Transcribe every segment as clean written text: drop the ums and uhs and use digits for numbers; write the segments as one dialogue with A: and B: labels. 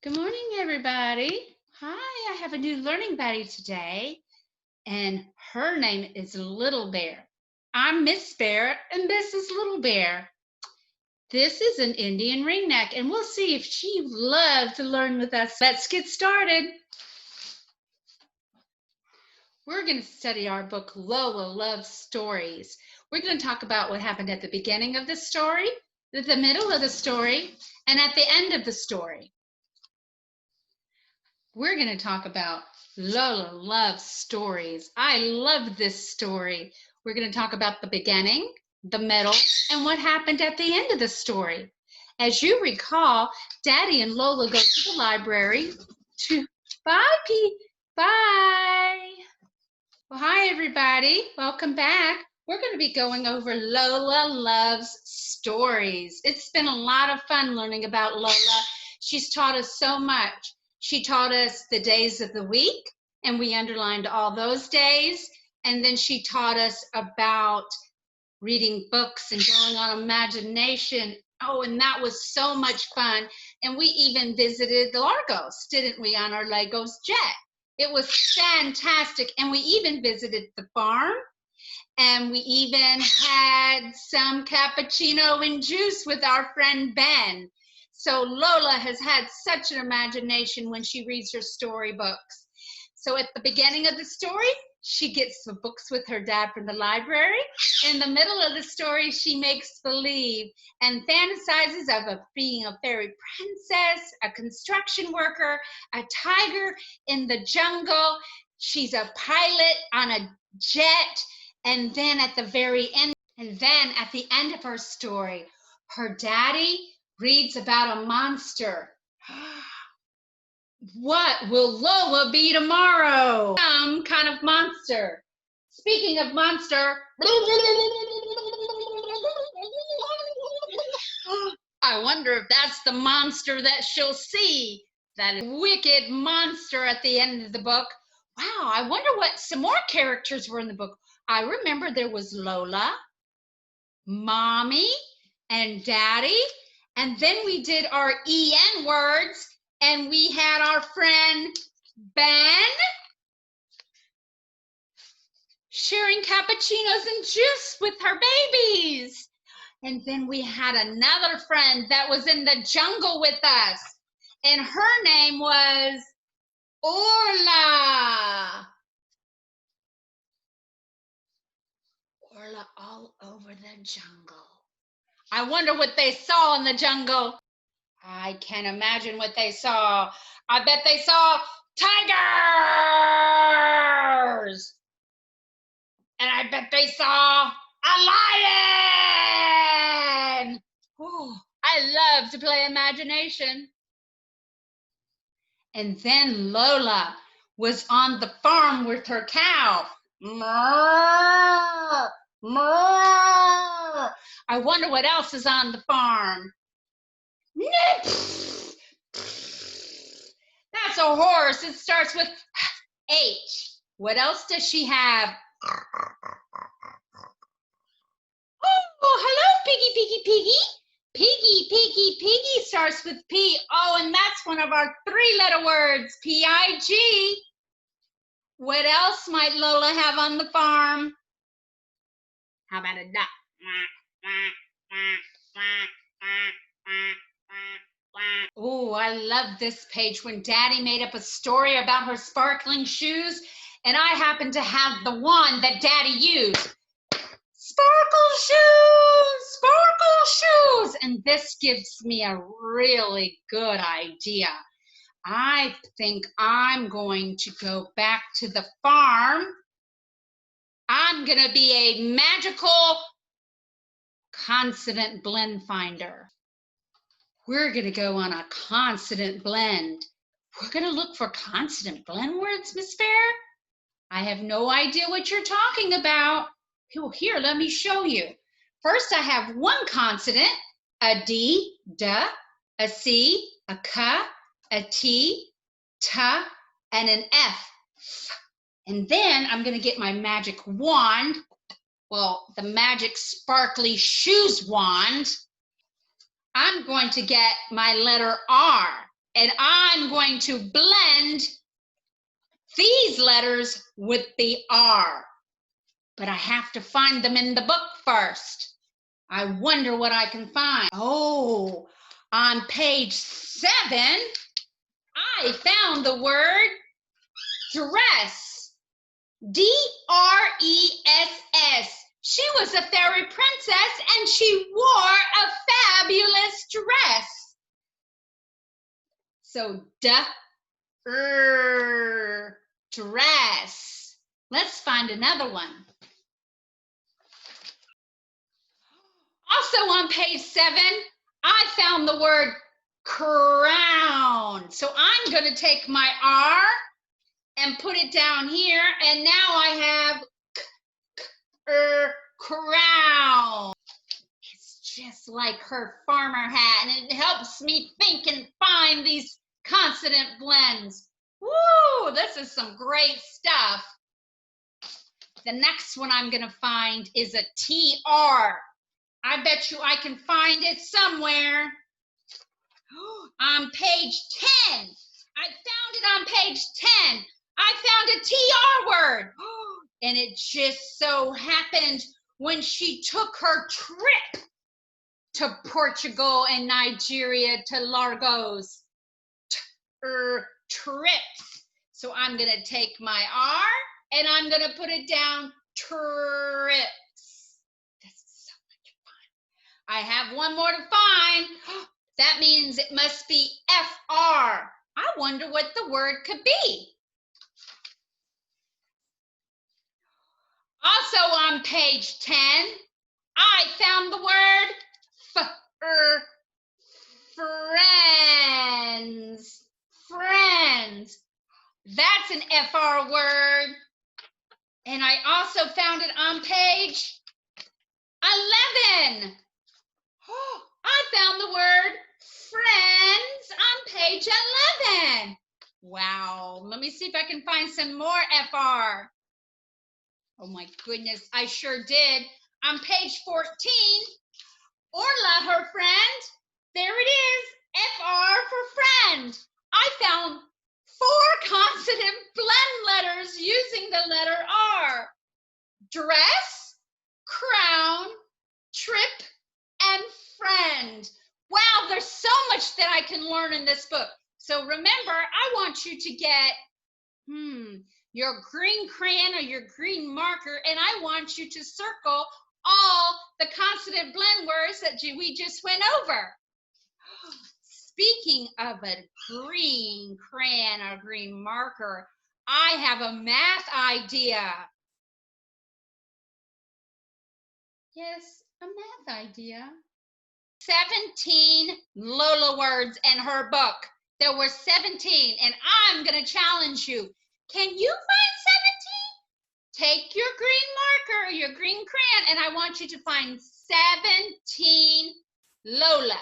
A: Good morning, everybody. Hi, I have a new learning buddy today, and her name is Little Bear. I'm Miss Bear, and this is Little Bear. This is an Indian ringneck, and we'll see if she loves to learn with us. Let's get started. We're going to study our book, Lola Loves Stories. We're going to talk about what happened at the beginning of the story, at the middle of the story, and at the end of the story. We're going to talk about Lola Loves Stories. I love this story. We're going to talk about the beginning, the middle, and what happened at the end of the story. As you recall, Daddy and Lola go to the library to... Bye, P. Bye. Well, hi, everybody. Welcome back. We're going to be going over Lola Loves Stories. It's been a lot of fun learning about Lola. She's taught us so much. She taught us the days of the week, and we underlined all those days. And then she taught us about reading books and going on imagination. Oh, and that was so much fun. And we even visited the Largos, didn't we, on our Legos jet? It was fantastic. And we even visited the farm. And we even had some cappuccino and juice with our friend Ben. So Lola has had such an imagination when she reads her storybooks. So at the beginning of the story, she gets the books with her dad from the library. In the middle of the story, she makes believe and fantasizes of being a fairy princess, a construction worker, a tiger in the jungle. She's a pilot on a jet. And then at the end of her story, her daddy reads about a monster. What will Lola be tomorrow? Some kind of monster. Speaking of monster, I wonder if that's the monster that she'll see. That wicked monster at the end of the book. Wow, I wonder what some more characters were in the book. I remember there was Lola, Mommy, and Daddy. And then we did our EN words, and we had our friend Ben sharing cappuccinos and juice with her babies. And then we had another friend that was in the jungle with us, and her name was Orla. Orla all over the jungle. I wonder what they saw in the jungle. I can imagine what they saw. I bet they saw tigers. And I bet they saw a lion. Ooh, I love to play imagination. And then Lola was on the farm with her cow. Moo, moo. I wonder what else is on the farm. That's a horse. It starts with H. What else does she have? Oh, hello, Piggy, Piggy, Piggy. Piggy, Piggy, Piggy starts with P. Oh, and that's one of our three-letter words, P-I-G. What else might Lola have on the farm? How about a duck? Oh, I love this page when Daddy made up a story about her sparkling shoes, and I happen to have the one that Daddy used. Sparkle shoes, sparkle shoes. And this gives me a really good idea. I think I'm going to go back to the farm. I'm going to be a magical consonant blend finder. We're going to go on a consonant blend. We're going to look for consonant blend words, Miss Fair. I have no idea what you're talking about. Here, let me show you. First, I have one consonant, a D, duh, a C, a K, a T, T, and an F. And then I'm going to get my magic wand, well, the magic sparkly shoes wand. I'm going to get my letter R. And I'm going to blend these letters with the R. But I have to find them in the book first. I wonder what I can find. Oh, on page 7, I found the word dress. D-R-E-S-S. She was a fairy princess and she wore a fabulous dress. So, dress. Let's find another one. Also on page 7, I found the word crown. So I'm going to take my R and put it down here, and now I have crown. It's just like her farmer hat, and it helps me think and find these consonant blends. Woo, this is some great stuff. The next one I'm going to find is a TR. I bet you I can find it somewhere. On page 10. I found it on page 10. I found a TR word. And it just so happened when she took her trip to Portugal and Nigeria to Lagos. Trips. So I'm going to take my R and I'm going to put it down, trips. This is so much fun. I have one more to find. That means it must be FR. I wonder what the word could be. Also on page 10, I found the word friends. Friends. That's an FR word. And I also found it on page 11. I found the word friends on page 11. Wow. Let me see if I can find some more FR. Oh my goodness, I sure did. On page 14, Orla, her friend. There it is, FR for friend. I found 4 consonant blend letters using the letter R. Dress, crown, trip, and friend. Wow, there's so much that I can learn in this book. So remember, I want you to get your green crayon or your green marker, and I want you to circle all the consonant blend words that we just went over. Speaking of a green crayon or green marker, I have a math idea. Yes, a math idea. 17 Lola words in her book. There were 17, and I'm going to challenge you. Can you find 17? Take your green marker, your green crayon, and I want you to find 17 Lola.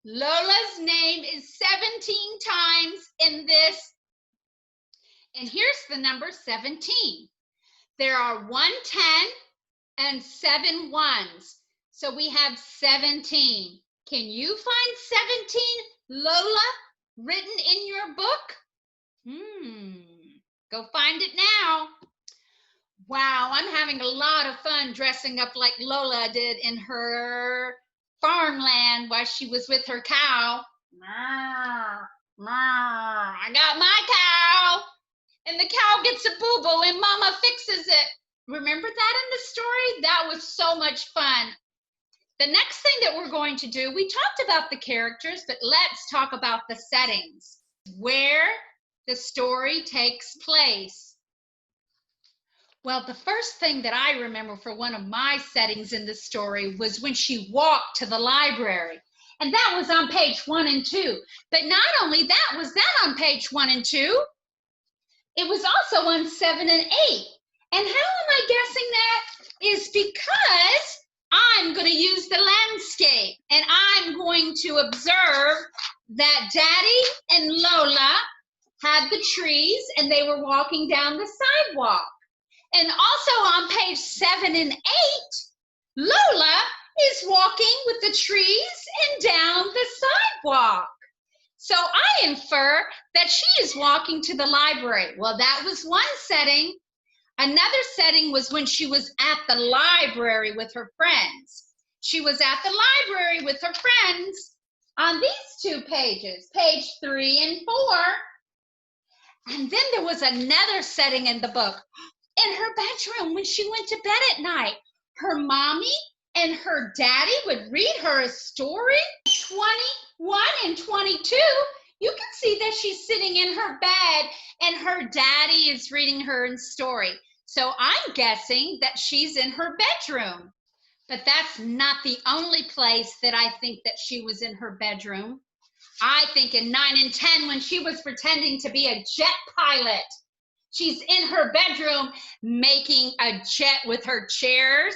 A: Lola's name is 17 times in this. And here's the number 17. There are 1 10 and 7 ones. So we have 17. Can you find 17 Lola written in your book? Go find it now. Wow, I'm having a lot of fun dressing up like Lola did in her farmland while she was with her cow. I got my cow. And the cow gets a boo-boo and Mama fixes it. Remember that in the story? That was so much fun. The next thing that we're going to do, we talked about the characters, but let's talk about the settings, where the story takes place. Well, the first thing that I remember for one of my settings in the story was when she walked to the library. And that was on page 1 and 2. But not only that, was that on page 1 and 2? It was also on 7 and 8. And how am I guessing that? Is because I'm going to use the landscape. And I'm going to observe that Daddy and Lola had the trees and they were walking down the sidewalk. And also on page 7 and 8, Lola is walking with the trees and down the sidewalk. So I infer that she is walking to the library. Well, that was one setting. Another setting was when she was at the library with her friends. She was at the library with her friends on these two pages, page 3 and 4. And then there was another setting in the book, in her bedroom when she went to bed at night. Her mommy and her daddy would read her a story. 21 and 22, you can see that she's sitting in her bed and her daddy is reading her a story. So I'm guessing that she's in her bedroom. But that's not the only place that I think that she was in her bedroom. I think in 9 and 10 when she was pretending to be a jet pilot. She's in her bedroom making a jet with her chairs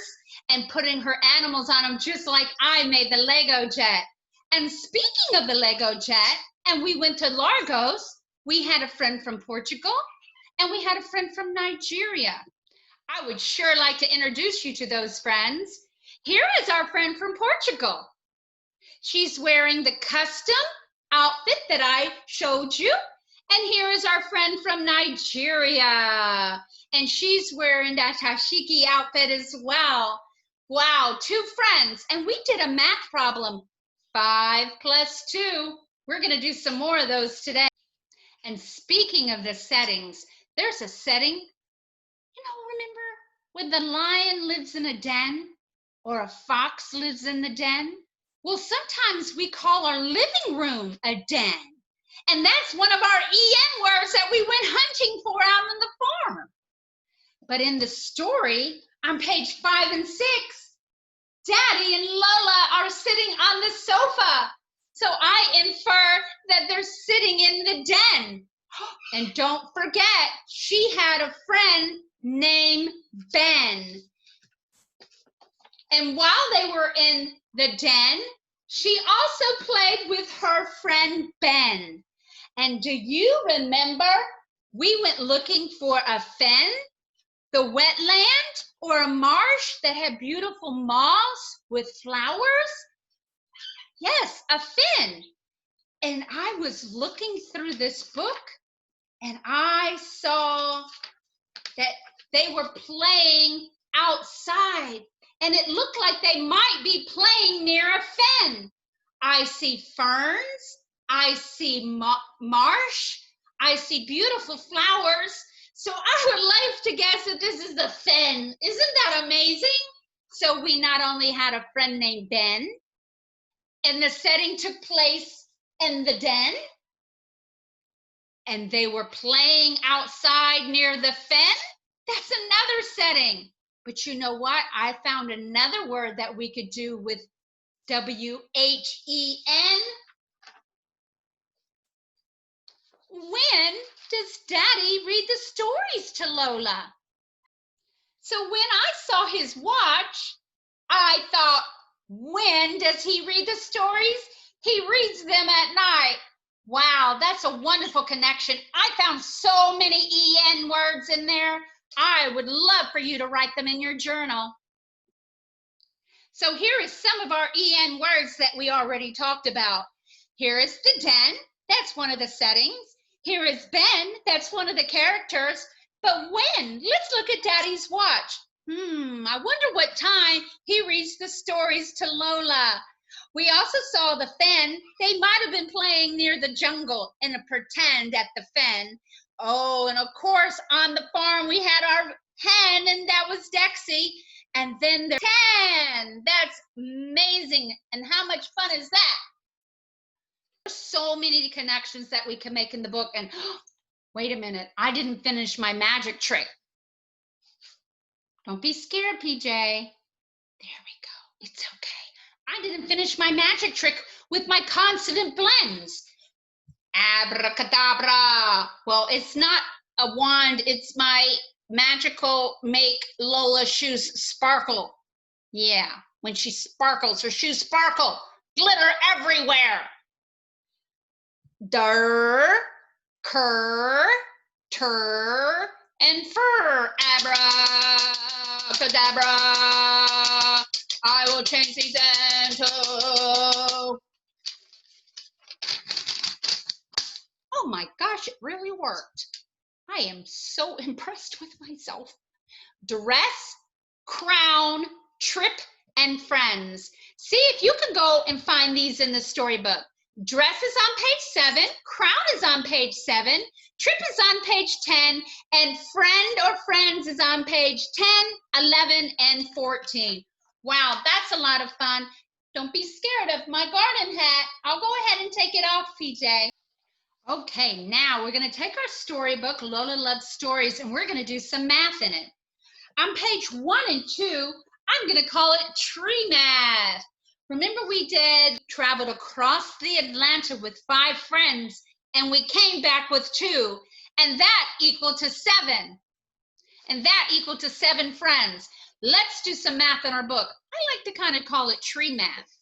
A: and putting her animals on them just like I made the Lego jet. And speaking of the Lego jet, and we went to Largos, we had a friend from Portugal and we had a friend from Nigeria. I would sure like to introduce you to those friends. Here is our friend from Portugal. She's wearing the custom outfit that I showed you. And here is our friend from Nigeria. And she's wearing that tashiki outfit as well. Wow, 2 friends. And we did a math problem. 5 plus 2. We're going to do some more of those today. And speaking of the settings, there's a setting, remember when the lion lives in a den or a fox lives in the den? Well, sometimes we call our living room a den. And that's one of our EN words that we went hunting for out on the farm. But in the story on page 5 and 6, Daddy and Lola are sitting on the sofa. So I infer that they're sitting in the den. And don't forget, she had a friend named Ben. And while they were in the den, she also played with her friend Ben. And do you remember we went looking for a fen, the wetland, or a marsh that had beautiful moss with flowers? Yes, a fen. And I was looking through this book and I saw that they were playing outside and it looked like they might be playing near a fen. I see ferns, I see marsh, I see beautiful flowers. So I would like to guess that this is the fen. Isn't that amazing? So we not only had a friend named Ben, and the setting took place in the den, and they were playing outside near the fen. That's another setting. But you know what? I found another word that we could do with W-H-E-N. When does Daddy read the stories to Lola? So when I saw his watch, I thought, when does he read the stories? He reads them at night. Wow, that's a wonderful connection. I found so many EN words in there. I would love for you to write them in your journal. So here is some of our EN words that we already talked about. Here is the den. That's one of the settings. Here is Ben. That's one of the characters. But when? Let's look at Daddy's watch. I wonder what time he reads the stories to Lola. We also saw the fen. They might have been playing near the jungle in a pretend at the fen. Oh, and of course, on the farm, we had our hen, and that was Dexy. And then the 10. That's amazing. And how much fun is that? There's so many connections that we can make in the book. And wait a minute, I didn't finish my magic trick. Don't be scared, PJ. There we go. It's okay. I didn't finish my magic trick with my consonant blends. Abracadabra. Well, it's not a wand. It's my magical make Lola shoes sparkle. Yeah, when she sparkles, her shoes sparkle. Glitter everywhere. Der, cur, tur, and fur. Abracadabra. I will change these into my gosh, it really worked. I am so impressed with myself. Dress, crown, trip, and friends. See if you can go and find these in the storybook. Dress is on page 7, crown is on page 7, trip is on page 10, and friend or friends is on page 10, 11, and 14. Wow, that's a lot of fun. Don't be scared of my garden hat. I'll go ahead and take it off, PJ. Okay, now we're going to take our storybook, Lola Loves Stories, and we're going to do some math in it. On page 1 and 2, I'm going to call it tree math. Remember we traveled across the Atlanta with 5 friends, and we came back with 2, and that equal to 7. And that equal to 7 friends. Let's do some math in our book. I like to kind of call it tree math.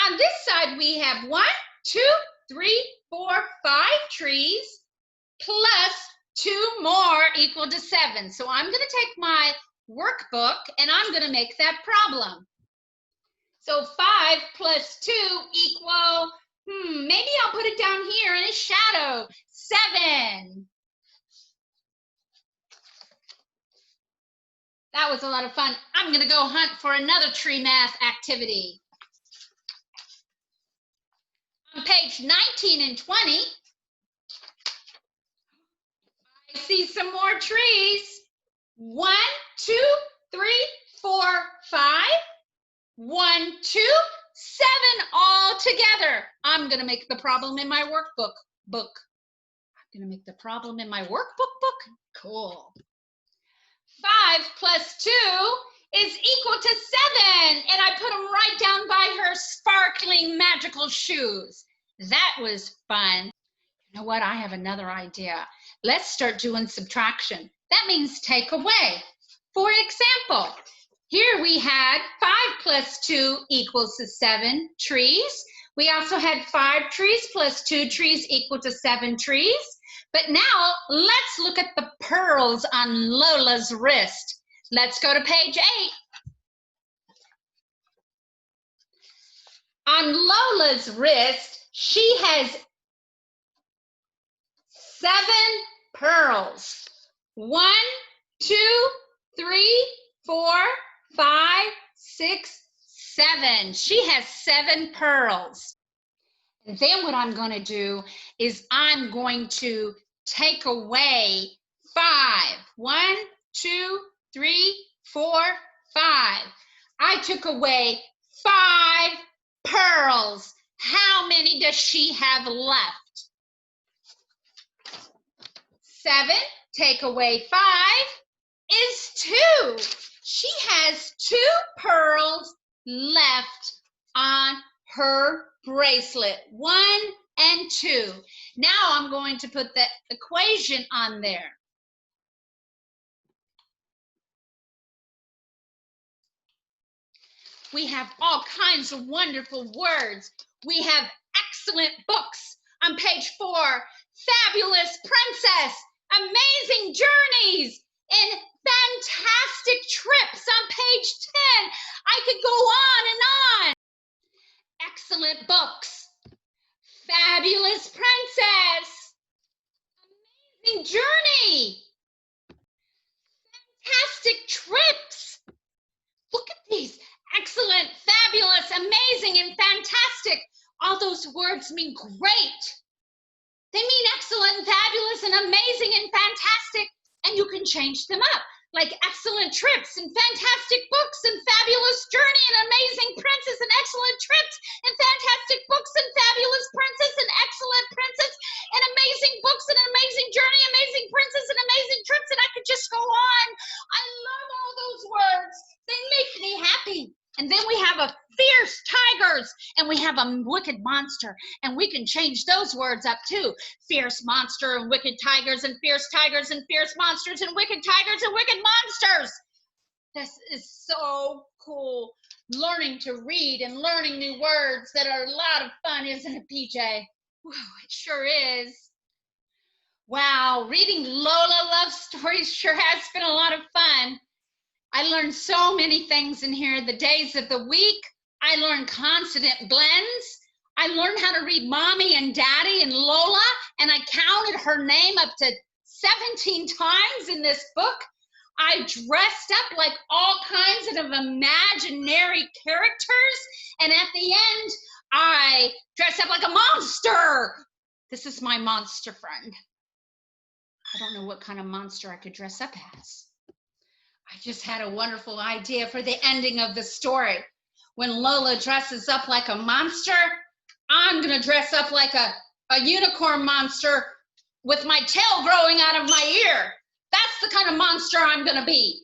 A: On this side, we have 1, 2, 3, 4, 5 trees plus 2 more equal to 7. So I'm going to take my workbook and I'm going to make that problem. So 5 plus 2 equal, maybe I'll put it down here in a shadow, 7. That was a lot of fun. I'm going to go hunt for another tree math activity. On page 19 and 20, I see some more trees. 1, 2, 3, 4, 5. 1, 2, 7 all together. I'm going to make the problem in my workbook book. I'm going to make the problem in my workbook book. Cool. 5 plus 2 is equal to 7. And I put them right down by her sparkling magical shoes. That was fun. You know what? I have another idea. Let's start doing subtraction. That means take away. For example, here we had 5 plus 2 equals to 7 trees. We also had 5 trees plus 2 trees equal to 7 trees. But now let's look at the pearls on Lola's wrist. Let's go to page 8. On Lola's wrist, she has 7 pearls. 1, 2, 3, 4, 5, 6, 7. She has 7 pearls. And then what I'm going to do is I'm going to take away 5. 1, 2, 3, 4, 5. I took away 5 pearls. How many does she have left? 7 take away 5 is 2. She has 2 pearls left on her bracelet. 1 and 2. Now I'm going to put the equation on there. We have all kinds of wonderful words. We have excellent books on page 4. Fabulous princess, amazing journeys, and fantastic trips on page 10. I could go on and on. Excellent books, fabulous princess, amazing journey, fantastic trips. Look at these. Excellent, fabulous, amazing, and fantastic. All those words mean great. They mean excellent, fabulous, and amazing, and fantastic. And you can change them up, like excellent trips, and fantastic books, and fabulous journey, and amazing princess, and excellent trips, and fantastic books, and fabulous princess, and excellent princess, and amazing books, and amazing journey, amazing princess, and amazing trips. And I could just go on. I love all those words. They make me happy. And then we have a fierce tigers, and we have a wicked monster, and we can change those words up too. Fierce monster and wicked tigers, and fierce tigers and fierce monsters, and wicked tigers and wicked monsters. This is so cool. Learning to read and learning new words that are a lot of fun, isn't it, PJ? Whew, it sure is. Wow, reading Lola Loves Stories sure has been a lot of fun. I learned so many things in here. The days of the week, I learned consonant blends. I learned how to read Mommy and Daddy and Lola, and I her name up to 17 times in this book. I dressed up like all kinds of imaginary characters, and at the end, I dressed up like a monster. This is my monster friend. I don't know what kind of monster I could dress up as. I just had a wonderful idea for the ending of the story. When Lola dresses up like a monster, I'm gonna dress up like a unicorn monster with my tail growing out of my ear. That's the kind of monster I'm gonna be.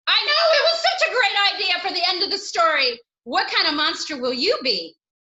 A: I know, it was such a great idea for the end of the story. What kind of monster will you be?